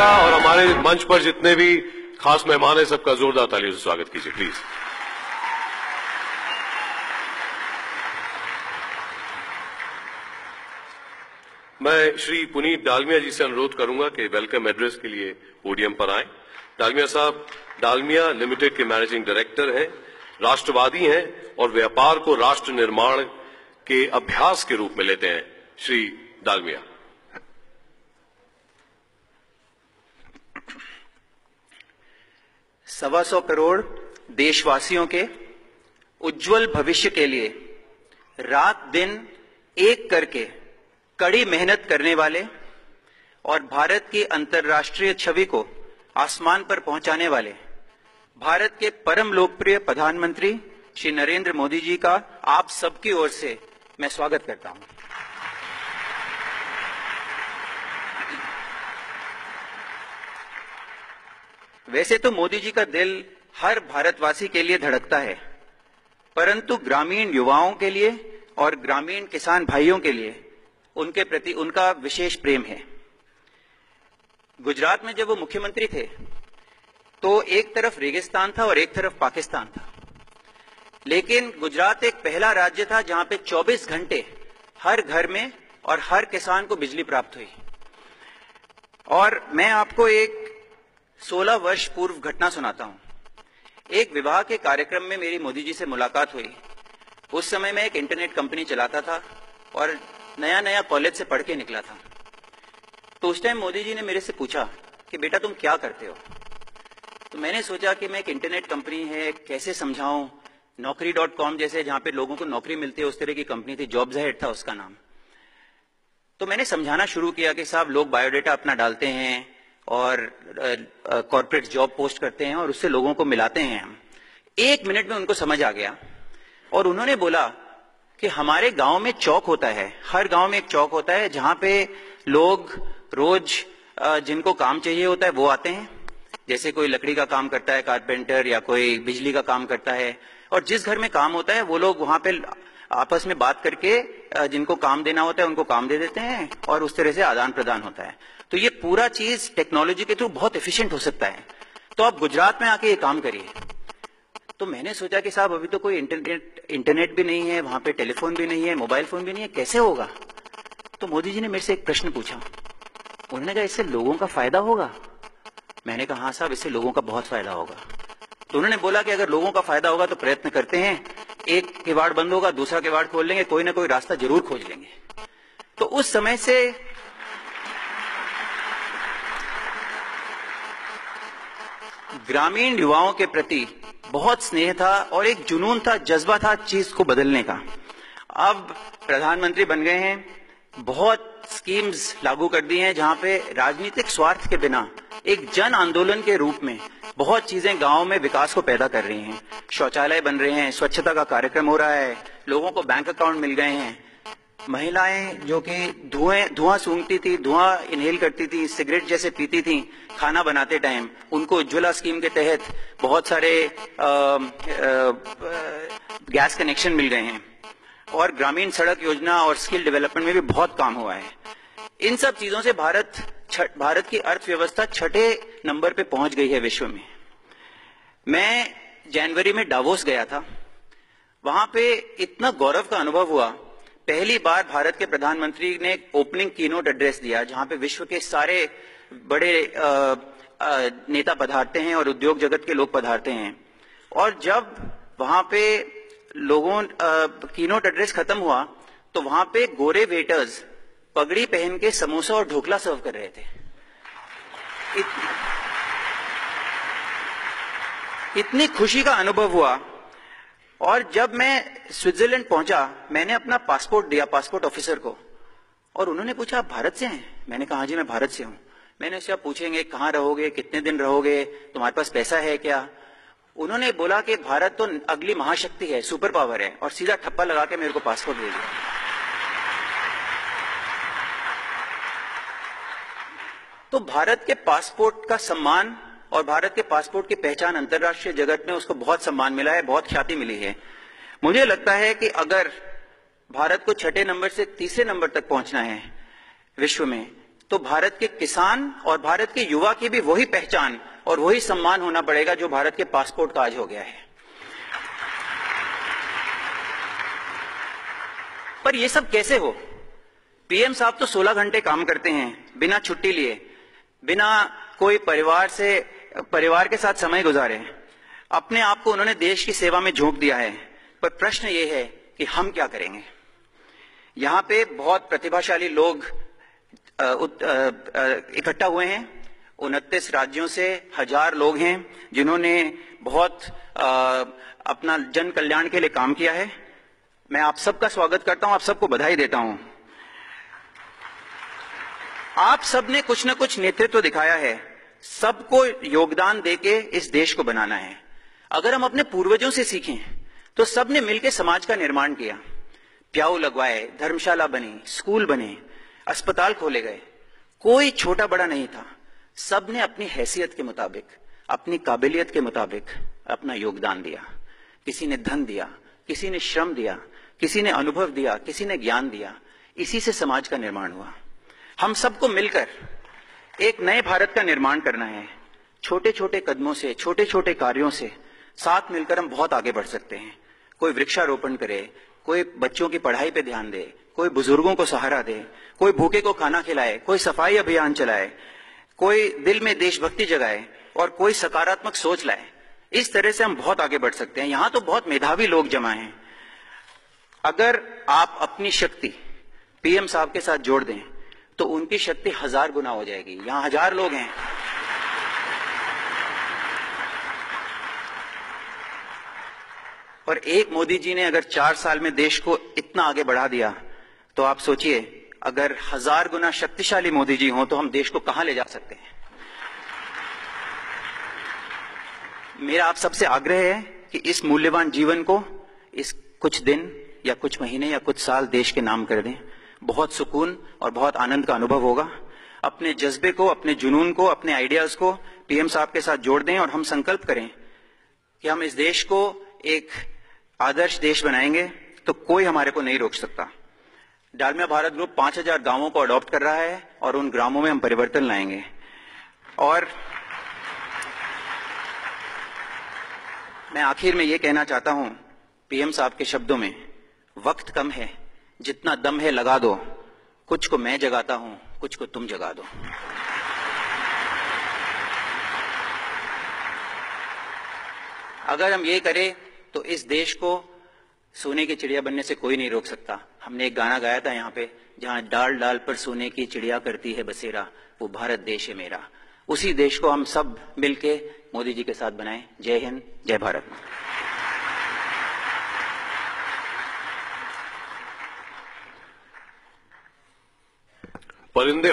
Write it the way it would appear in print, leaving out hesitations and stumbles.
का और हमारे मंच पर जितने भी खास मेहमान हैं सबका जोरदार तालियों से स्वागत कीजिए प्लीज। मैं श्री पुनीत डालमिया जी से अनुरोध करूंगा कि वेलकम एड्रेस के लिए पोडियम पर आए। डालमिया साहब डालमिया लिमिटेड के मैनेजिंग डायरेक्टर हैं, राष्ट्रवादी हैं और व्यापार को राष्ट्र निर्माण के अभ्यास के रूप में लेते हैं। श्री डालमिया। सवा सौ करोड़ देशवासियों के उज्जवल भविष्य के लिए रात दिन एक करके कड़ी मेहनत करने वाले और भारत की अंतर्राष्ट्रीय छवि को आसमान पर पहुंचाने वाले भारत के परम लोकप्रिय प्रधानमंत्री श्री नरेंद्र मोदी जी का आप सबकी ओर से मैं स्वागत करता हूं। वैसे तो मोदी जी का दिल हर भारतवासी के लिए धड़कता है, परंतु ग्रामीण युवाओं के लिए और ग्रामीण किसान भाइयों के लिए उनके प्रति उनका विशेष प्रेम है। गुजरात में जब वो मुख्यमंत्री थे तो एक तरफ रेगिस्तान था और एक तरफ पाकिस्तान था, लेकिन गुजरात एक पहला राज्य था जहां पे 24 घंटे हर घर में और हर किसान को बिजली प्राप्त हुई। और मैं आपको एक 16 वर्ष पूर्व घटना सुनाता हूं। एक विवाह के कार्यक्रम में मेरी मोदी जी से मुलाकात हुई। उस समय मैं एक इंटरनेट कंपनी चलाता था और नया नया कॉलेज से पढ़ के निकला था। तो उस टाइम मोदी जी ने मेरे से पूछा कि बेटा तुम क्या करते हो। तो मैंने सोचा कि मैं एक इंटरनेट कंपनी है, कैसे समझाऊं। Naukri.com जैसे जहां पे लोगों को नौकरी मिलती है उस तरह की कंपनी थी, जॉब्स अहेड था उसका नाम। तो मैंने समझाना शुरू किया कि साहब लोग बायोडेटा अपना डालते हैं और कॉर्पोरेट जॉब पोस्ट करते हैं और उससे लोगों को मिलाते हैं हम। 1 मिनट में उनको समझ आ गया और उन्होंने बोला कि हमारे गांव में चौक होता है, हर गांव में एक चौक होता है जहां पे लोग रोज जिनको काम चाहिए होता है वो आते हैं। जैसे कोई लकड़ी का काम करता है कारपेंटर या कोई बिजली का काम करता है, और जिस घर में काम होता है वो लोग वहां पे आपस में बात करके जिनको काम देना होता है उनको काम दे देते हैं और उस तरह से आदान प्रदान होता है। तो ये पूरा चीज टेक्नोलॉजी के थ्रू बहुत एफिशिएंट हो सकता है। तो आप गुजरात में आके ये काम करिए। तो मैंने सोचा कि साहब अभी तो कोई इंटरनेट भी नहीं है, वहां पे टेलीफोन भी नहीं है, मोबाइल फोन भी नहीं है, कैसे होगा। तो मोदी जी ने मेरे से एक प्रश्न पूछा। उन्होंने कहा इससे लोगों का फायदा होगा। मैंने कहा हाँ साहब इससे लोगों का बहुत फायदा होगा। तो उन्होंने बोला कि अगर लोगों का फायदा होगा तो प्रयत्न करते हैं, एक किवाड़ बंद होगा दूसरा किवाड़ खोल लेंगे, कोई ना कोई रास्ता जरूर खोज लेंगे। तो उस समय से ग्रामीण युवाओं के प्रति बहुत स्नेह था और एक जुनून था, जज्बा था चीज को बदलने का। अब प्रधानमंत्री बन गए हैं, बहुत स्कीम्स लागू कर दी हैं जहां पे राजनीतिक स्वार्थ के बिना एक जन आंदोलन के रूप में बहुत चीजें गांव में विकास को पैदा कर रही हैं। शौचालय बन रहे हैं, स्वच्छता का कार्यक्रम हो रहा है, लोगों को बैंक अकाउंट मिल गए हैं। महिलाएं जो कि धुआं सूंघती थी, धुआं इनहेल करती थी, सिगरेट जैसे पीती थी खाना बनाते टाइम, उनको उज्ज्वला स्कीम के तहत बहुत सारे गैस कनेक्शन मिल गए हैं। और ग्रामीण सड़क योजना और स्किल डेवलपमेंट में भी बहुत काम हुआ है। इन सब चीजों से भारत की अर्थव्यवस्था 6ठे नंबर पे पहुंच गई है विश्व में। मैं जनवरी में डावोस गया था, वहां पे इतना गौरव का अनुभव हुआ। पहली बार भारत के प्रधानमंत्री ने ओपनिंग कीनोट एड्रेस दिया जहां पे विश्व के सारे बड़े नेता पधारते हैं और उद्योग जगत के लोग पधारते हैं। और जब वहां पे लोगों कीनोट एड्रेस खत्म हुआ तो वहां पे गोरे वेटर्स पगड़ी पहन के समोसा और ढोकला सर्व कर रहे थे। इतनी खुशी का अनुभव हुआ। और जब मैं स्विट्जरलैंड पहुंचा मैंने अपना पासपोर्ट दिया पासपोर्ट ऑफिसर को और उन्होंने पूछा आप भारत से हैं। मैंने कहा हाँ जी मैं भारत से हूं। मैंने उससे आप पूछेंगे कहां रहोगे, कितने दिन रहोगे, तुम्हारे पास पैसा है क्या। उन्होंने बोला कि भारत तो अगली महाशक्ति है, सुपर पावर है, और सीधा ठप्पा लगा के मेरे को पासपोर्ट दे दिया। तो भारत के पासपोर्ट का सम्मान और भारत के पासपोर्ट की पहचान अंतर्राष्ट्रीय जगत में उसको बहुत सम्मान मिला है, बहुत ख्याति मिली है। मुझे लगता है कि अगर भारत को 6ठे नंबर से 3रे नंबर तक पहुंचना है विश्व में तो भारत के किसान और भारत के युवा की भी वही पहचान और वही सम्मान होना पड़ेगा जो भारत के पासपोर्ट का आज हो गया है। पर यह सब कैसे हो? पीएम साहब तो 16 घंटे काम करते हैं बिना छुट्टी लिए, बिना कोई परिवार के साथ समय गुजारे। अपने आप को उन्होंने देश की सेवा में झोंक दिया है। पर प्रश्न ये है कि हम क्या करेंगे? यहां पे बहुत प्रतिभाशाली लोग इकट्ठा हुए हैं। 29 राज्यों से 1000 लोग हैं जिन्होंने बहुत अपना जन कल्याण के लिए काम किया है। मैं आप सबका स्वागत करता हूं, आप सबको बधाई देता हूं। आप सबने कुछ न कुछ नेतृत्व दिखाया है। सबको योगदान देके इस देश को बनाना है। अगर हम अपने पूर्वजों से सीखें तो सबने मिलकर समाज का निर्माण किया। प्याऊ लगवाए, धर्मशाला बनी, स्कूल बने, अस्पताल खोले गए। कोई छोटा बड़ा नहीं था। सबने अपनी हैसियत के मुताबिक, अपनी काबिलियत के मुताबिक अपना योगदान दिया। किसी ने धन दिया, किसी ने श्रम दिया, किसी ने अनुभव दिया, किसी ने ज्ञान दिया। इसी से समाज का निर्माण हुआ। हम सबको मिलकर एक नए भारत का निर्माण करना है। छोटे छोटे कदमों से, छोटे छोटे कार्यों से साथ मिलकर हम बहुत आगे बढ़ सकते हैं। कोई वृक्षारोपण करे, कोई बच्चों की पढ़ाई पे ध्यान दे, कोई बुजुर्गों को सहारा दे, कोई भूखे को खाना खिलाए, कोई सफाई अभियान चलाए, कोई दिल में देशभक्ति जगाए और कोई सकारात्मक सोच लाए। इस तरह से हम बहुत आगे बढ़ सकते हैं। यहां तो बहुत मेधावी लोग जमा हैं। अगर आप अपनी शक्ति पीएम साहब के साथ जोड़ दें तो उनकी शक्ति 1000 गुना हो जाएगी। यहां 1000 लोग हैं। और एक मोदी जी ने अगर 4 साल में देश को इतना आगे बढ़ा दिया तो आप सोचिए, अगर 1000 गुना शक्तिशाली मोदी जी हों तो हम देश को कहां ले जा सकते हैं। मेरा आप सबसे आग्रह है कि इस मूल्यवान जीवन को इस कुछ दिन या कुछ महीने या कुछ साल देश के नाम कर दें। बहुत सुकून और बहुत आनंद का अनुभव होगा। अपने जज्बे को, अपने जुनून को, अपने आइडियाज को पीएम साहब के साथ जोड़ दें और हम संकल्प करें कि हम इस देश को एक आदर्श देश बनाएंगे तो कोई हमारे को नहीं रोक सकता। डालमिया भारत ग्रुप 5000 गांवों को अडॉप्ट कर रहा है और उन ग्रामों में हम परिवर्तन लाएंगे। और मैं आखिर में ये कहना चाहता हूं पीएम साहब के शब्दों में, वक्त कम है, जितना दम है लगा दो। कुछ को मैं जगाता हूं, कुछ को तुम जगा दो। अगर हम ये करें तो इस देश को सोने की चिड़िया बनने से कोई नहीं रोक सकता। हमने एक गाना गाया था यहाँ पे, जहां डाल डाल पर सोने की चिड़िया करती है बसेरा, वो भारत देश है मेरा। उसी देश को हम सब मिलके मोदी जी के साथ बनाएं। जय हिंद, जय भारत। परिंदे